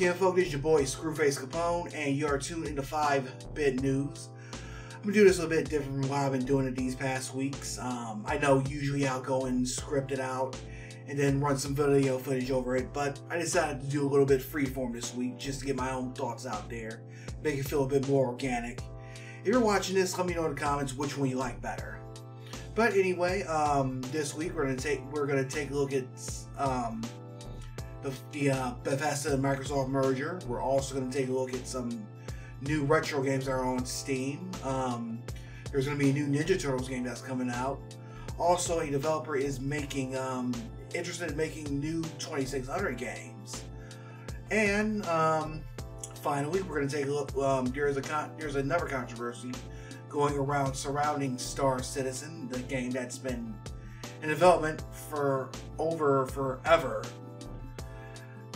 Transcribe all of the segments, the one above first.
Ken Folk, this is your boy Screwface Capone, and you are tuned into 5-Bit News. I'm going to do this a little bit different from what I've been doing it these past weeks. I know usually I'll go and script it out and then run some video footage over it, but I decided to do a little bit freeform this week just to get my own thoughts out there, make it feel a bit more organic. If you're watching this, let me know in the comments which one you like better. But anyway, this week we're gonna take a look at the Bethesda and Microsoft merger. We're also going to take a look at some new retro games that are on Steam. There's going to be a new Ninja Turtles game that's coming out. Also, a developer is interested in making new 2600 games. And finally, we're going to take a look. There's another controversy going around surrounding Star Citizen, the game that's been in development for forever.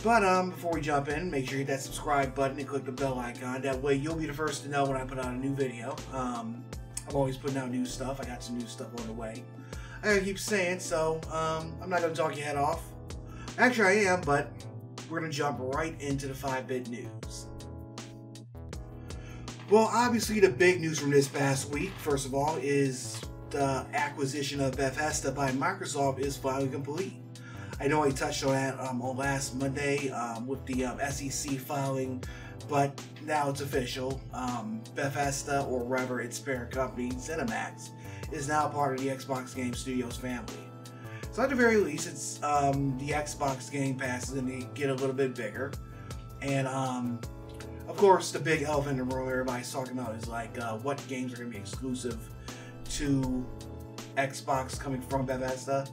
But before we jump in, make sure you hit that subscribe button and click the bell icon. That way you'll be the first to know when I put out a new video. I'm always putting out new stuff. I got some new stuff on the way. I gotta keep saying, so I'm not gonna talk your head off. Actually I am, but we're gonna jump right into the 5-Bit News. Well, obviously the big news from this past week, first of all, is the acquisition of Bethesda by Microsoft is finally complete. I know I touched on that on last Monday with the SEC filing, but now it's official. Bethesda, or rather its parent company, ZeniMax, is now part of the Xbox Game Studios family. So at the very least, it's the Xbox Game Pass is going to get a little bit bigger. And of course, the big elephant in the room everybody's talking about is like what games are going to be exclusive to Xbox coming from Bethesda.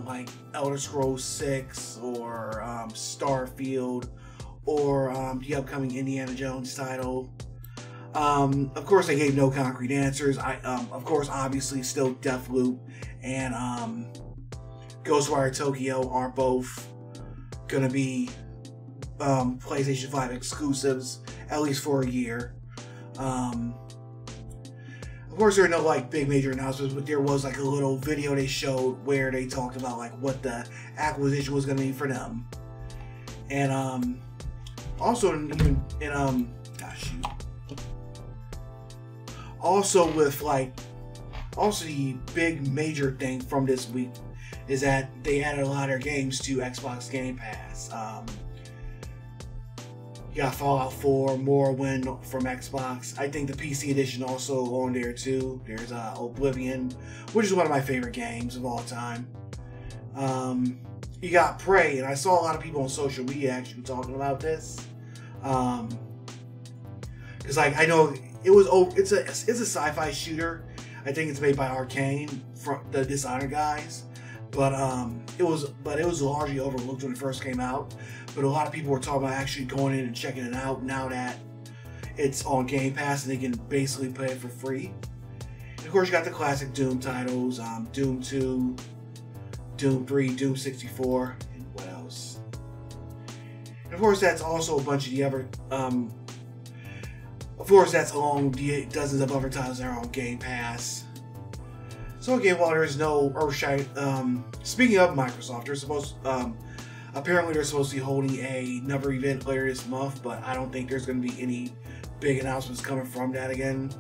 Like Elder Scrolls 6 or Starfield or the upcoming Indiana Jones title. Of course, they gave no concrete answers. Of course, obviously, still Deathloop and Ghostwire Tokyo are both gonna be PlayStation 5 exclusives, at least for a year. Of course, there are no like big major announcements, but there was like a little video they showed where they talked about like what the acquisition was going to be for them, and also the big major thing from this week is that they added a lot of their games to Xbox Game Pass. You got Fallout 4, Morrowind from Xbox. I think the PC edition also on there too. There's Oblivion, which is one of my favorite games of all time. You got Prey, and I saw a lot of people on social media actually talking about this. Because like I know it's a sci-fi shooter. I think it's made by Arcane from the Dishonored guys. But it was largely overlooked when it first came out. But a lot of people were talking about actually going in and checking it out now that it's on Game Pass and they can basically play it for free. And of course, you got the classic Doom titles, Doom 2, Doom 3, Doom 64, and what else? And of course, that's also a bunch of the other. Of course, that's along the dozens of other titles that are on Game Pass. So again, while there's no earth-shattering, speaking of Microsoft, apparently they're supposed to be holding another event later this month, but I don't think there's going to be any big announcements coming from that again.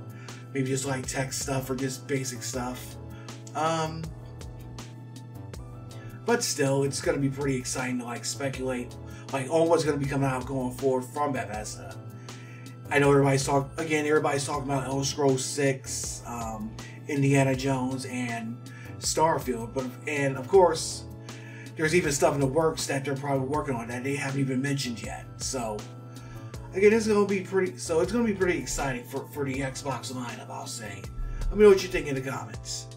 Maybe just like tech stuff or just basic stuff. But still, it's going to be pretty exciting to like speculate like on what's going to be coming out going forward from Bethesda. I know everybody's talking about Elder Scrolls 6, Indiana Jones, and Starfield, and of course, there's even stuff in the works that they're probably working on that they haven't even mentioned yet. So, again, it's going to be pretty exciting for the Xbox lineup, I'll say. Let me know what you think in the comments.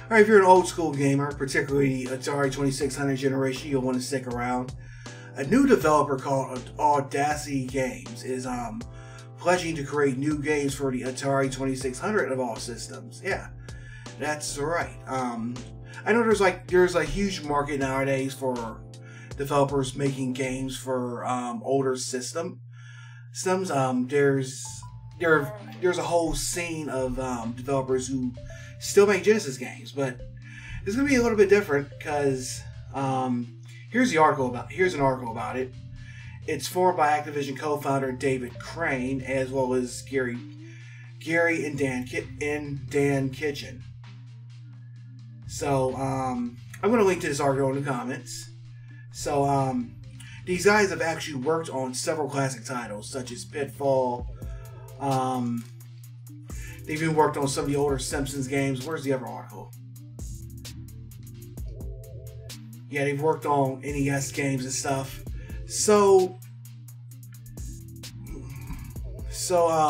Alright, if you're an old school gamer, particularly the Atari 2600 generation, you'll want to stick around. A new developer called Audacity Games is pledging to create new games for the Atari 2600 of all systems. Yeah, that's right. I know there's a huge market nowadays for developers making games for older systems. There's a whole scene of developers who still make Genesis games, but it's gonna be a little bit different because Here's an article about it. It's formed by Activision co-founder David Crane as well as Gary and Dan Kitchen. So I'm going to link to this article in the comments. So these guys have actually worked on several classic titles such as Pitfall. They've even worked on some of the older Simpsons games. Where's the other article? Yeah, they've worked on NES games and stuff. So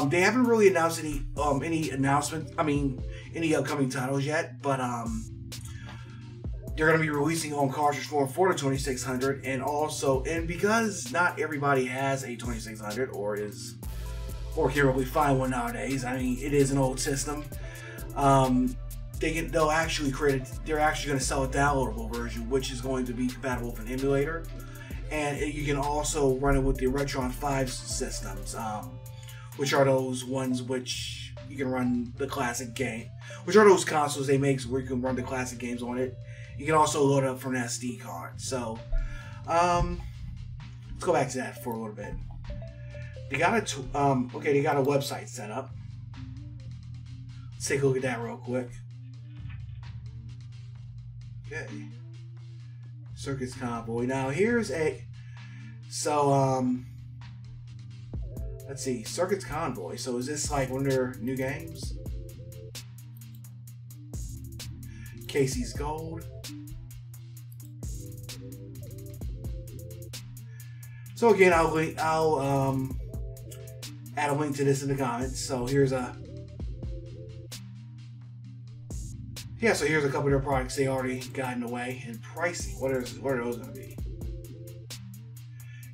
they haven't really announced any upcoming titles yet, but they're going to be releasing on cartridge form for the 2600, and because not everybody has a 2600 or can really find one nowadays. I mean, it is an old system. They're actually going to sell a downloadable version, which is going to be compatible with an emulator, and you can also run it with the Retron 5 systems, which are those ones which you can run the classic game, which are those consoles they make where you can run the classic games on it. You can also load it up from an SD card. So, let's go back to that for a little bit. They got they got a website set up. Let's take a look at that real quick. Okay. Circuits Convoy. Now here's let's see, Circuits Convoy. So is this like one of their new games? Casey's Gold. So again, I'll add a link to this in the comments. So here's a couple of their products they already got in the way. And pricing, what are those going to be?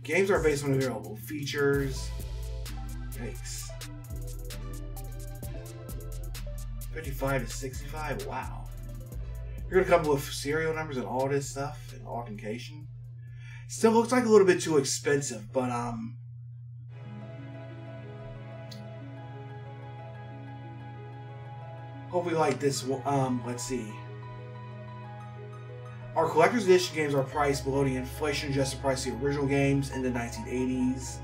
Games are based on available features. Yikes. 55 to 65. Wow. You're going to come with serial numbers and all this stuff and authentication. Still looks like a little bit too expensive, but hopefully like this. Let's see. Our collector's edition games are priced below the inflation-adjusted price of the original games in the 1980s.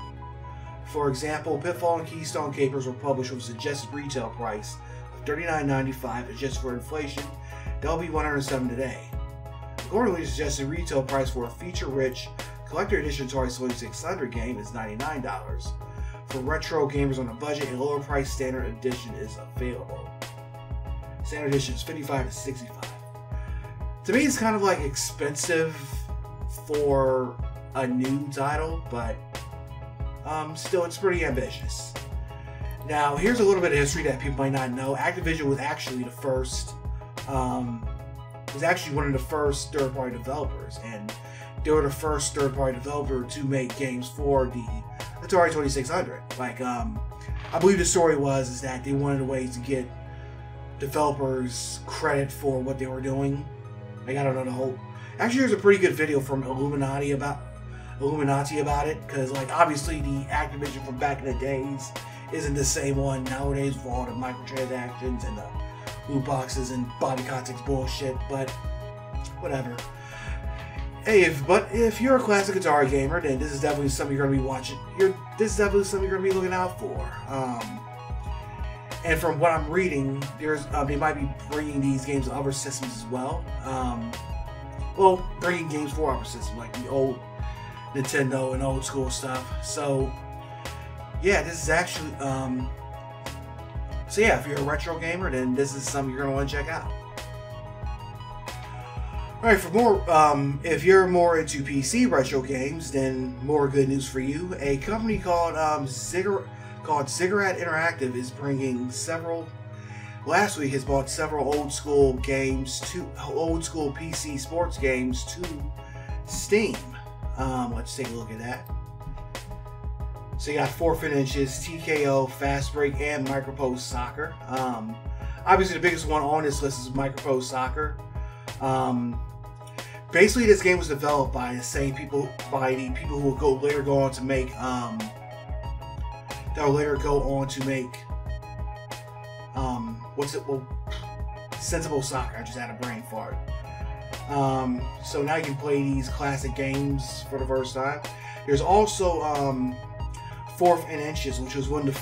For example, Pitfall and Keystone Capers were published with a suggested retail price of $39.95, adjusted for inflation. They'll be $107 today. Accordingly, the suggested retail price for a feature-rich collector edition Atari 2600 game is $99. For retro gamers on a budget, a lower price standard edition is available. Standard edition is $55 to $65. To me, it's kind of like expensive for a new title, but still, it's pretty ambitious. Now, here's a little bit of history that people might not know. Activision was actually the first. Was actually one of the first third-party developers, and they were the first third-party developer to make games for the Atari 2600. Like, I believe the story is that they wanted a way to get developers credit for what they were doing. Like, I don't know the whole. Actually, there's a pretty good video from Illuminati about it, because like obviously the Activision from back in the days isn't the same one nowadays with all the microtransactions and the loot boxes and body context bullshit, but whatever. Hey, if you're a classic Atari gamer, then this is definitely something you're going to be watching. This is definitely something you're going to be looking out for. And from what I'm reading, they might be bringing these games to other systems as well. Well, bringing games for other systems like the old Nintendo and old school stuff. So yeah, this is actually so yeah, if you're a retro gamer, then this is something you're going to want to check out. Alright, for more, if you're more into PC retro games, then more good news for you. A company called Ziggurat Interactive is bringing last week has bought several old school PC sports games to Steam. Let's take a look at that. So you got Forfeit Inches, TKO, Fast Break, and Micropose Soccer. Obviously, the biggest one on this list is Micropose Soccer. Basically, this game was developed by the people who will later go on to make Sensible Soccer. I just had a brain fart. So now you can play these classic games for the first time. There's also 4th and Inches, which was one of the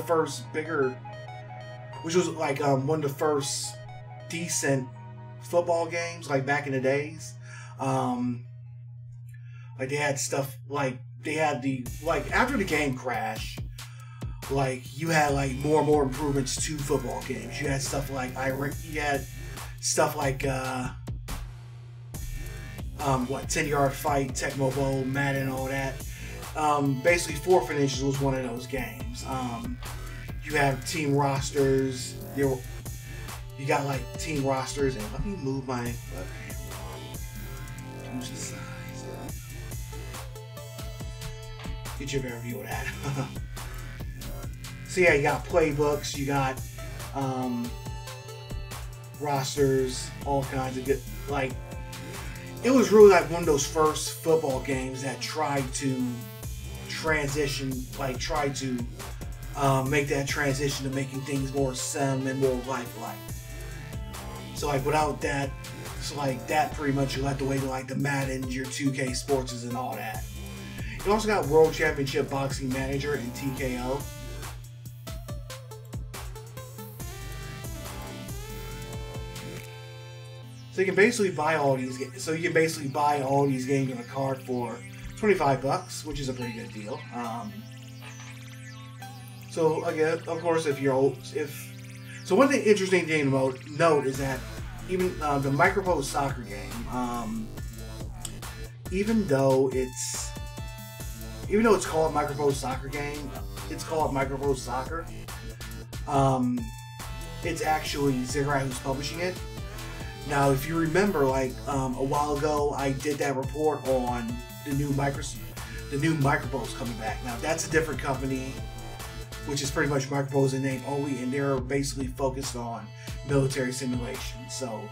first bigger, which was like one of the first decent football games, like back in the days. Like they had stuff like after the game crash, like you had like more and more improvements to football games. You had stuff like you had stuff like 10-yard fight, Tecmo Bowl, Madden, all that. Basically 4th and Inches was one of those games. You have team rosters. You got like team rosters, and let me move my webcam. Use the size. Get you a better view of that. So yeah, you got playbooks, you got rosters, all kinds of good. Like, it was really like one of those first football games that tried to transition, like tried to make that transition to making things more sim and more lifelike. So like without that, so like that pretty much led the way to like the Madden, your 2K Sports and all that. You also got World Championship Boxing Manager and TKO. So you can basically buy all these. So you can basically buy all these games on a card for $25, which is a pretty good deal. So again, of course, if you're old, so one thing interesting thing to note is that even the Micropose soccer game, even though it's called Micropose soccer game, it's called Micropose soccer. It's actually Ziggurat who's publishing it. Now, if you remember, like a while ago, I did that report on the new Micropose coming back. Now, that's a different company, which is pretty much Micropose in name only, and they're basically focused on military simulation. So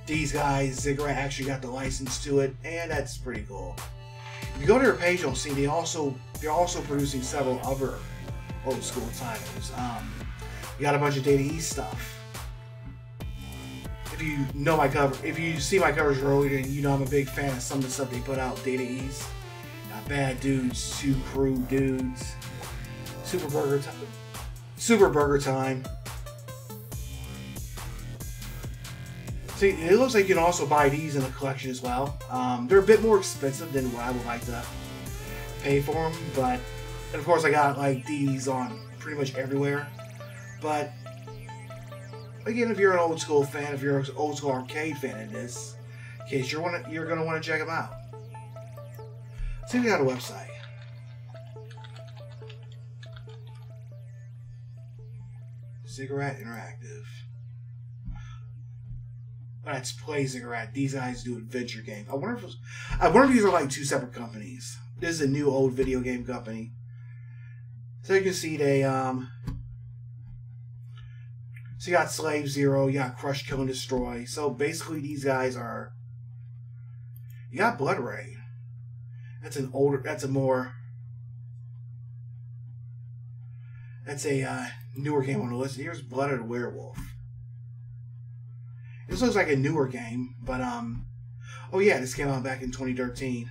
these guys, Ziggurat, actually got the license to it, and that's pretty cool. If you go to their page, you'll see they're also producing several other old school titles. You got a bunch of Data East stuff. If you know my cover, if you see my covers earlier, then you know I'm a big fan of some of the stuff they put out. Data East, Bad Dudes, Two Crew Dudes, Super Burger Time. See, it looks like you can also buy these in the collection as well. They're a bit more expensive than what I would like to pay for them, but and of course I got like these on pretty much everywhere. But again, if you're an old school fan, if you're an old school arcade fan in this case, you're gonna want to check them out. See, we got a website. Ziggurat Interactive. Let's Play Ziggurat. These guys do adventure games. I wonder if these are like two separate companies. This is a new old video game company. So you can see they so you got Slave Zero, you got Crush, Kill, and Destroy. So basically these guys are. You got Blood Rain. That's a newer game on the list. Here's Blood of the Werewolf. This looks like a newer game, but oh yeah, this came out back in 2013.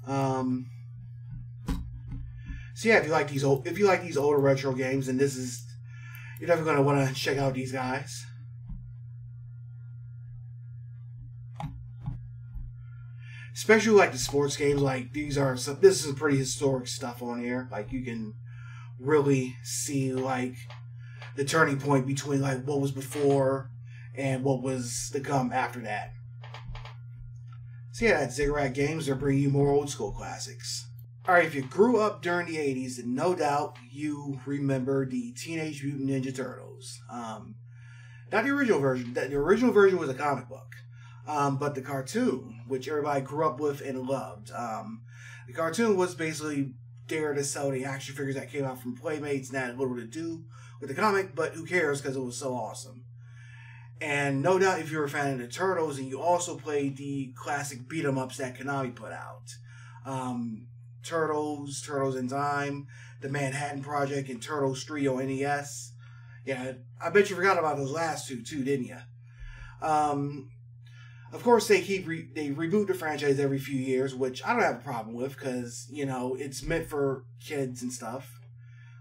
So yeah, if you like these older retro games, then you're definitely gonna want to check out these guys. Especially like the sports games, like this is pretty historic stuff on here. Like you can really see like the turning point between like what was before and what was to come after that. So yeah, that's Ziggurat Games. They're bringing you more old school classics. Alright, if you grew up during the 80s, then no doubt you remember the Teenage Mutant Ninja Turtles. Not the original version. The original version was a comic book. But the cartoon, which everybody grew up with and loved. The cartoon was basically there to sell the action figures that came out from Playmates and had little to do with the comic, but who cares because it was so awesome. And no doubt if you're a fan of the Turtles and you also played the classic beat-em-ups that Konami put out. Turtles in Time, the Manhattan Project, and Turtles 3 on NES. Yeah, I bet you forgot about those last two too, didn't you? Of course, they reboot the franchise every few years, which I don't have a problem with because you know it's meant for kids and stuff.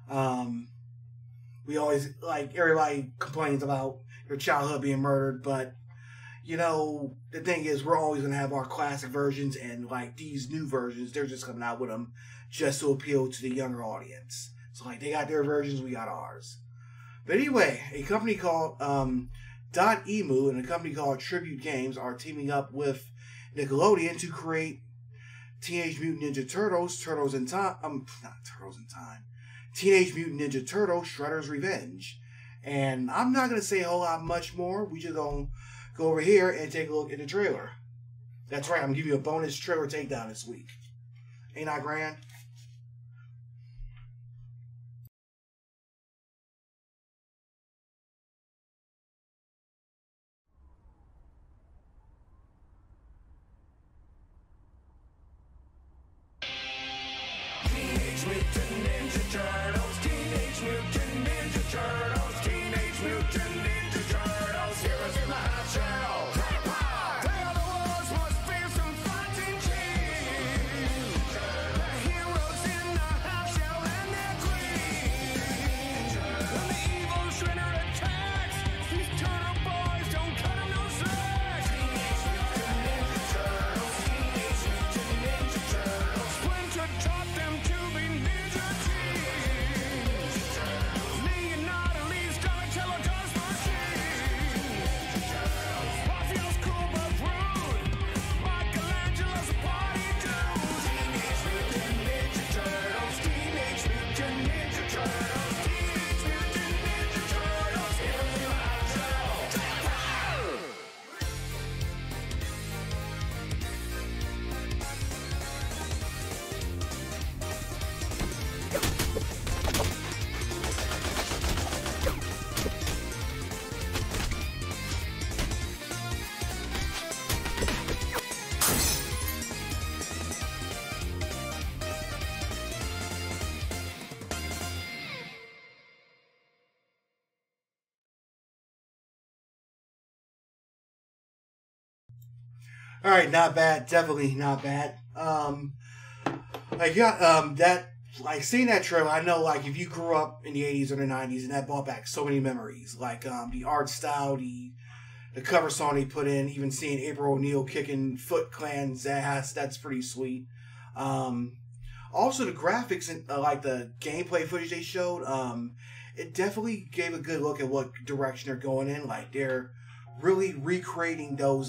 We always like everybody complains about your childhood being murdered, but you know the thing is we're always gonna have our classic versions and like these new versions. They're just coming out with them just to appeal to the younger audience. So like they got their versions, we got ours. But anyway, a company called Emu and a company called Tribute Games are teaming up with Nickelodeon to create Teenage Mutant Ninja Turtles, Teenage Mutant Ninja Turtles, Shredder's Revenge. And I'm not going to say a whole lot much more. We just going to go over here and take a look at the trailer. That's right, I'm going to give you a bonus trailer takedown this week. Ain't I grand? Teenage Mutant Ninja Turtles, Teenage Mutant Ninja Turtles, Teenage Mutant Ninja Turtles, heroes in the half shell. They are the world's most fearsome fighting team. The heroes in the half shell and their queen. When the evil Shredder attacks, these turtle boys don't cut him no slack. Teenage Mutant Ninja Turtles, Teenage Mutant Ninja Turtles, Splinter taught them to be ninja teens. Leonardo Lee's Donatello does machine. Raphael's cool but rude. Michelangelo's a party dude. Teenage Mutant Ninja Turtles, Teenage Mutant Ninja Turtles, Teenage Mutant Ninja Turtles, heroes in the half shell. All right, not bad. Definitely not bad. Like seeing that trailer, I know like if you grew up in the 80s or the 90s, and that brought back so many memories. Like the art style, the cover song they put in, even seeing April O'Neil kicking Foot Clans, that's pretty sweet. Also the graphics and like the gameplay footage they showed, it definitely gave a good look at what direction they're going in. Like they're really recreating those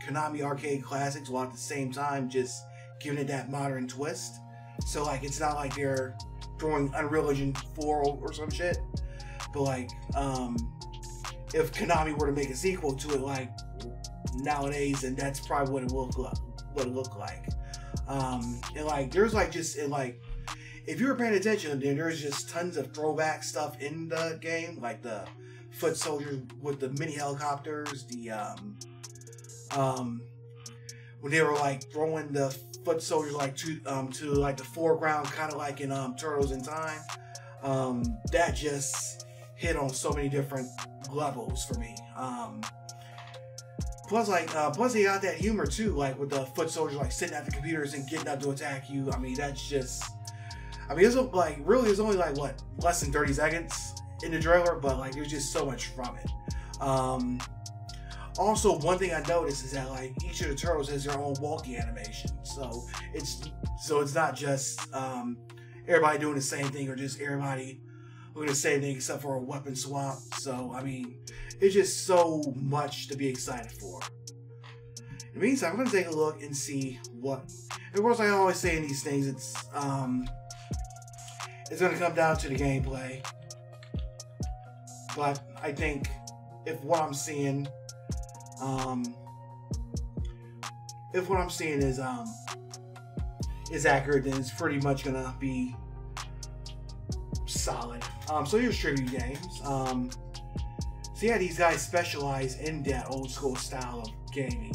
Konami arcade classics while at the same time just giving it that modern twist. So like it's not like they're throwing Unreal Engine 4 or some shit. But like if Konami were to make a sequel to it like nowadays, then that's probably what it looked like. And like there's like just and like if you were paying attention, then there's just tons of throwback stuff in the game, like the foot soldiers with the mini helicopters, the when they were like throwing the foot soldiers like to like the foreground, kind of like in Turtles in Time. That just hit on so many different levels for me. Plus they got that humor too, like with the foot soldiers like sitting at the computers and getting up to attack you. I mean, that's just, I mean, it's like really, it's only like what, less than 30 seconds in the trailer, but like there's just so much from it. Also, one thing I noticed is that like each of the turtles has their own walkie animation, so it's not just everybody doing the same thing or just everybody doing the same thing except for a weapon swap. So I mean, it's just so much to be excited for. In the meantime, I'm gonna take a look and see what. Of course, I always say in these things, it's gonna come down to the gameplay. But I think if what I'm seeing is accurate, then it's pretty much gonna be solid. So here's Tribute Games. So yeah, these guys specialize in that old school style of gaming.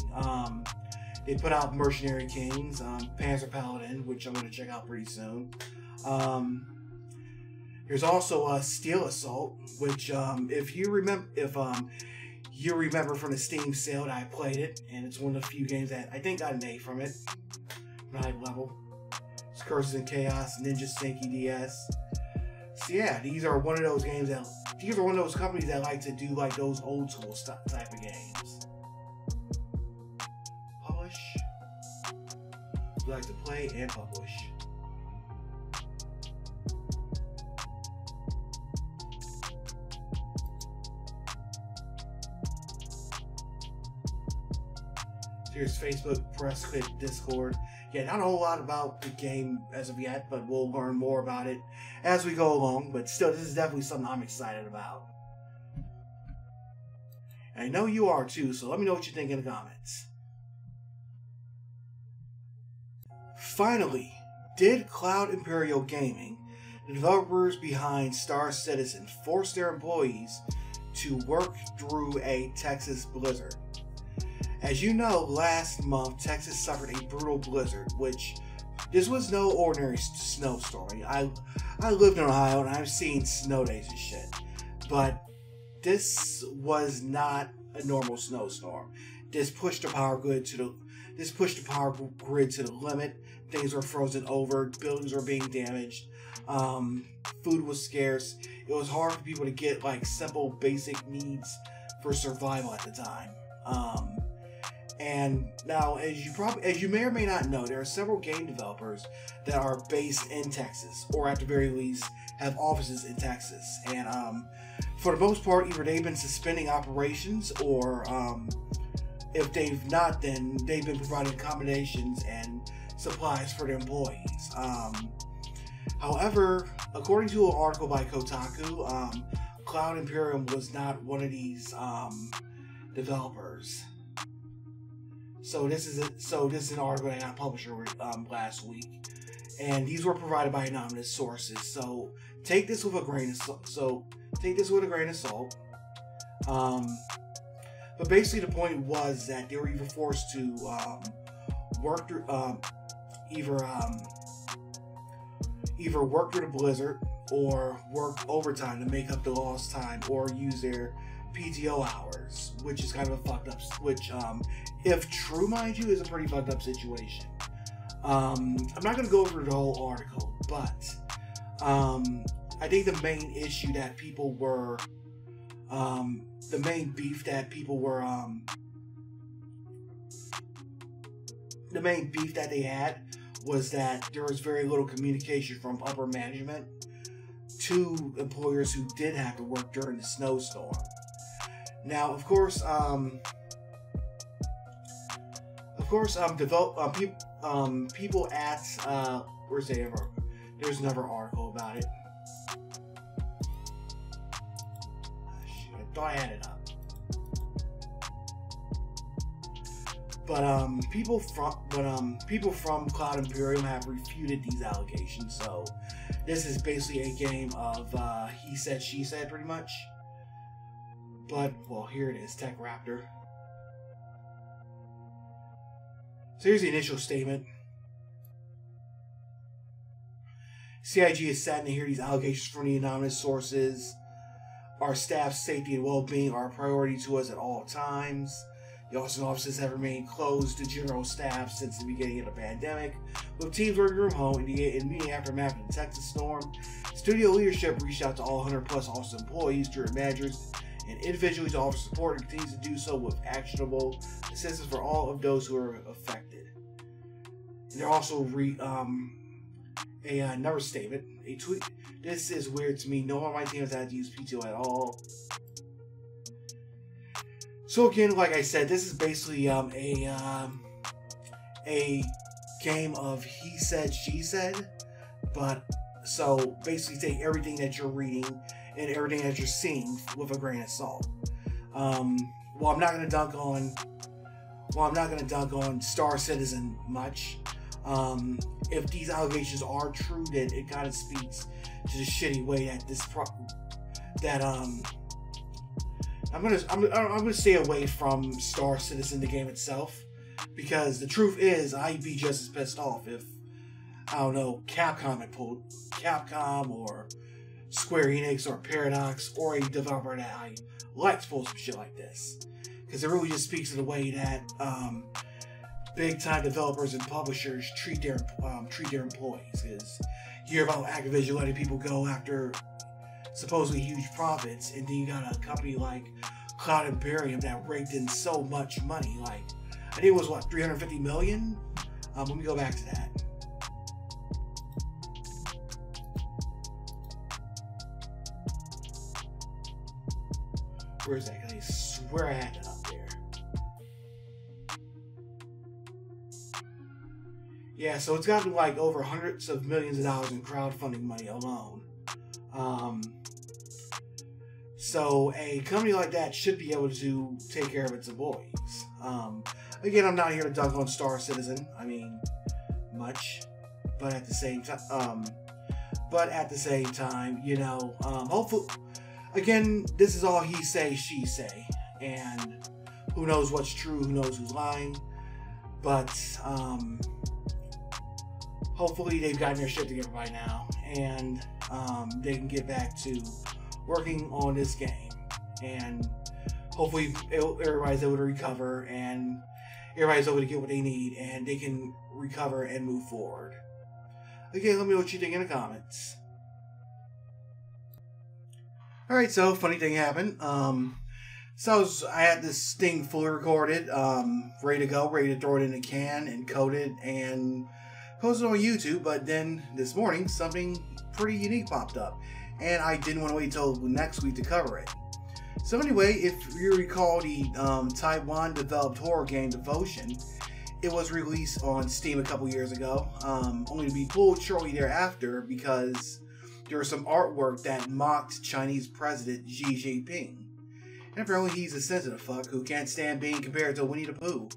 They put out Mercenary Kings, Panzer Paladin, which I'm gonna check out pretty soon. There's also Steel Assault, which if You remember from the Steam sale that I played it, and it's one of the few games that I think got an A from it. High level. It's Curses and Chaos, Ninja Stinky DS. So yeah, these are one of those games that, these are one of those companies that like to do like those old school type of games. Publish. We like to play and publish. Here's Facebook, press, click, Discord. Yeah, not a whole lot about the game as of yet, but we'll learn more about it as we go along. But still, this is definitely something I'm excited about. And I know you are too, so let me know what you think in the comments. Finally, did Cloud Imperium Gaming, the developers behind Star Citizen, force their employees to work through a Texas blizzard? As you know, last month, Texas suffered a brutal blizzard, which this was no ordinary snowstorm. I lived in Ohio and I've seen snow days and shit, but this was not a normal snowstorm. This pushed the power grid to the limit. Things were frozen over. Buildings were being damaged. Food was scarce. It was hard for people to get like simple, basic needs for survival at the time. And now, as you may or may not know, there are several game developers that are based in Texas, or at the very least, have offices in Texas. And for the most part, either they've been suspending operations, or if they've not, then they've been providing accommodations and supplies for their employees. However, according to an article by Kotaku, Cloud Imperium was not one of these developers. So this is an article that got published last week, and these were provided by anonymous sources. So take this with a grain of salt. But basically, the point was that they were either forced to work through either work through the blizzard, or work overtime to make up the lost time, or use their PTO hours, which is kind of a fucked up, if true, mind you, is a pretty fucked up situation. I'm not going to go over the whole article, but I think the main issue that people were, the main beef that they had was that there was very little communication from upper management to employers who did have to work during the snowstorm. Now, of course, people at where's the ever? There's another article about it. Shoot, I thought I had it up. But people from Cloud Imperium have refuted these allegations. So this is basically a game of he said, she said, pretty much. But well, here it is, Tech Raptor. So here's the initial statement. CIG is saddened to hear these allegations from the anonymous sources. Our staff's safety and well-being are a priority to us at all times. The Austin offices have remained closed to general staff since the beginning of the pandemic, with teams working from home in the immediate aftermath of the Texas storm. Studio leadership reached out to all 100-plus Austin employees, district managers, and individually to offer support, and continues to do so with actionable assistance for all of those who are affected. And they're also another statement, a tweet. This is weird to me. No one on my team has had to use PTO at all. So again, like I said, this is basically a game of he said, she said. But so basically, take everything that you're reading and everything that you're seeing with a grain of salt. I'm not gonna dunk on Star Citizen much. If these allegations are true, then it kind of speaks to the shitty way that I'm gonna stay away from Star Citizen, the game itself, because the truth is I'd be just as pissed off if, I don't know, Capcom or Square Enix or Paradox or a developer that I like to pull some shit like this, because it really just speaks to the way that big time developers and publishers treat their employees. Because you hear about Activision letting people go after supposedly huge profits, and then you got a company like Cloud Imperium that raked in so much money. Like, I think it was what, 350 million? Let me go back to that. Where's that? I swear I had it up there. Yeah, so it's got to be like over hundreds of millions of dollars in crowdfunding money alone. So a company like that should be able to take care of its employees. Again, I'm not here to dunk on Star Citizen. I mean, much, but at the same time, you know, hopefully, again, this is all he say, she say, and who knows what's true, who knows who's lying. But hopefully they've gotten their shit together by now, and they can get back to working on this game, and hopefully everybody's able to recover, and everybody's able to get what they need, and they can recover and move forward. Again, let me know what you think in the comments. Alright, so funny thing happened. So I had this thing fully recorded, ready to go, ready to throw it in a can and code it and post it on YouTube, but then this morning something pretty unique popped up, and I didn't want to wait till next week to cover it. So anyway, if you recall the Taiwan developed horror game Devotion, it was released on Steam a couple years ago, only to be pulled shortly thereafter because there was some artwork that mocked Chinese President Xi Jinping. And apparently he's a sensitive fuck who can't stand being compared to Winnie the Pooh.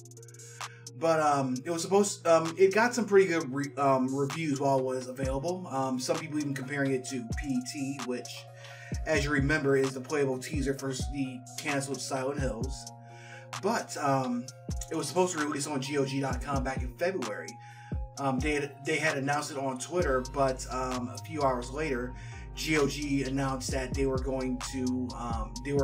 But it was supposed it got some pretty good reviews while it was available. Some people even comparing it to PT, which, as you remember, is the playable teaser for the canceled Silent Hills. But it was supposed to release on GOG.com back in February. They had announced it on Twitter, but a few hours later, GOG announced that they were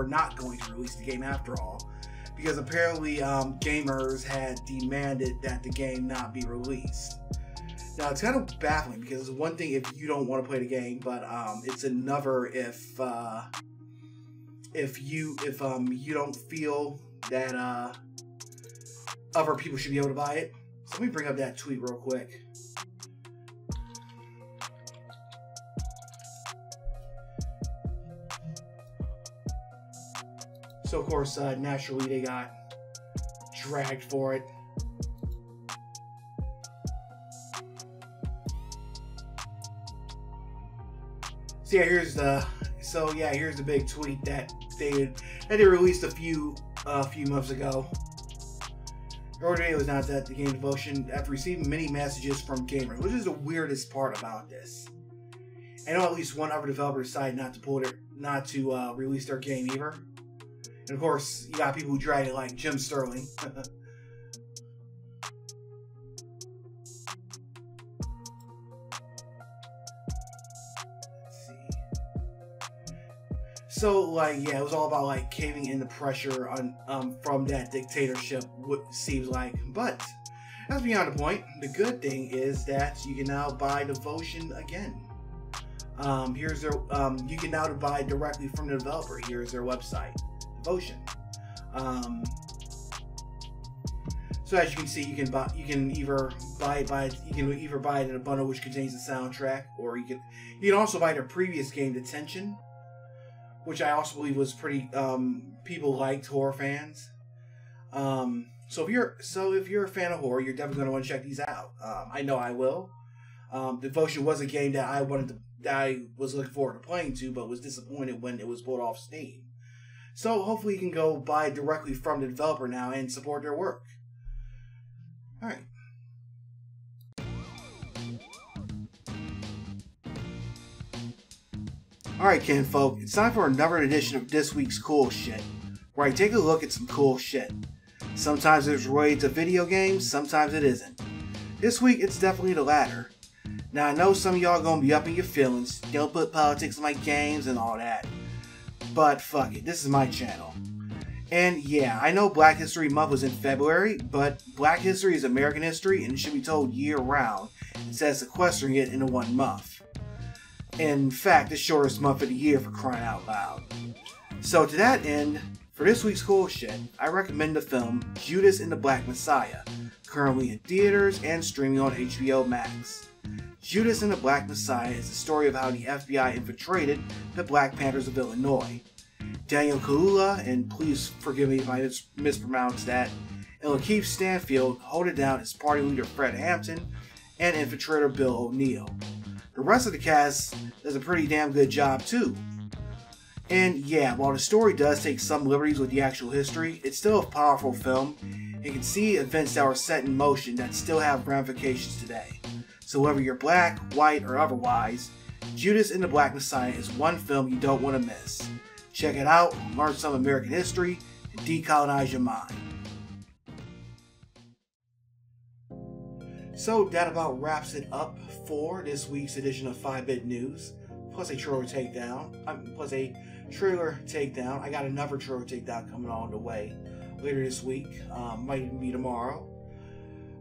not going to release the game after all, because apparently gamers had demanded that the game not be released. Now it's kind of baffling because it's one thing if you don't want to play the game, but it's another if you don't feel that other people should be able to buy it. So let me bring up that tweet real quick. So of course, naturally they got dragged for it. So yeah, here's the big tweet that they released a few months ago. Earlier today, it was announced that the game Devotion, after receiving many messages from gamers, which is the weirdest part about this. I know at least one other developer decided not to release their game either. And of course, you got people who drag it like Jim Sterling. So, like, yeah, it was all about, like, caving in the pressure on from that dictatorship, what seems like. But that's beyond the point. The good thing is that you can now buy Devotion again. Here's their, you can now buy directly from the developer. Here's their website, Devotion. So as you can see, you can either buy it in a bundle which contains the soundtrack, or you can also buy their previous game, Detention, which I also believe was pretty people liked, horror fans. So if you're a fan of horror, you're definitely going to want to check these out. I know I will. Devotion was a game that I was looking forward to playing to, but was disappointed when it was pulled off Steam. So hopefully you can go buy directly from the developer now and support their work. All right. Alright, kinfolk, it's time for another edition of this week's Cool Shit, where I take a look at some cool shit. Sometimes it's related to video games, sometimes it isn't. This week, it's definitely the latter. Now I know some of y'all gonna be up in your feelings, don't put politics in my games and all that, but fuck it, this is my channel. And yeah, I know Black History Month was in February, but Black History is American history and it should be told year round instead of sequestering it into 1 month. In fact, the shortest month of the year for crying out loud. So to that end, for this week's cool shit, I recommend the film Judas and the Black Messiah, currently in theaters and streaming on HBO Max. Judas and the Black Messiah is the story of how the FBI infiltrated the Black Panthers of Illinois. Daniel Kaluuya, and please forgive me if I mispronounce that, and Lakeith Stanfield hold it down as party leader Fred Hampton and infiltrator Bill O'Neill. The rest of the cast does a pretty damn good job too. And yeah, while the story does take some liberties with the actual history, it's still a powerful film and can see events that were set in motion that still have ramifications today. So whether you're black, white, or otherwise, Judas and the Black Messiah is one film you don't want to miss. Check it out, learn some American history, and decolonize your mind. So that about wraps it up for this week's edition of 5-Bit News, plus a trailer takedown. I got another trailer takedown coming on the way later this week, might even be tomorrow.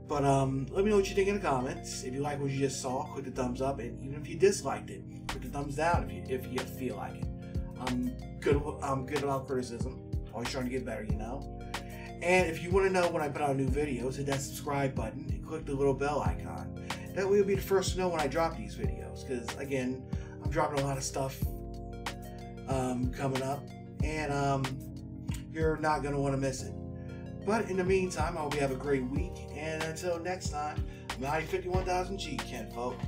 But let me know what you think in the comments. If you like what you just saw, click the thumbs up, and even if you disliked it, click the thumbs down if you feel like it. I'm good about criticism. Always trying to get better, you know. And if you want to know when I put out new videos, hit that subscribe button and click the little bell icon. That way you'll be the first to know when I drop these videos. Because again, I'm dropping a lot of stuff coming up, and you're not gonna want to miss it. But in the meantime, I hope you have a great week, and until next time, I'm 51,000 G, Ken, folks.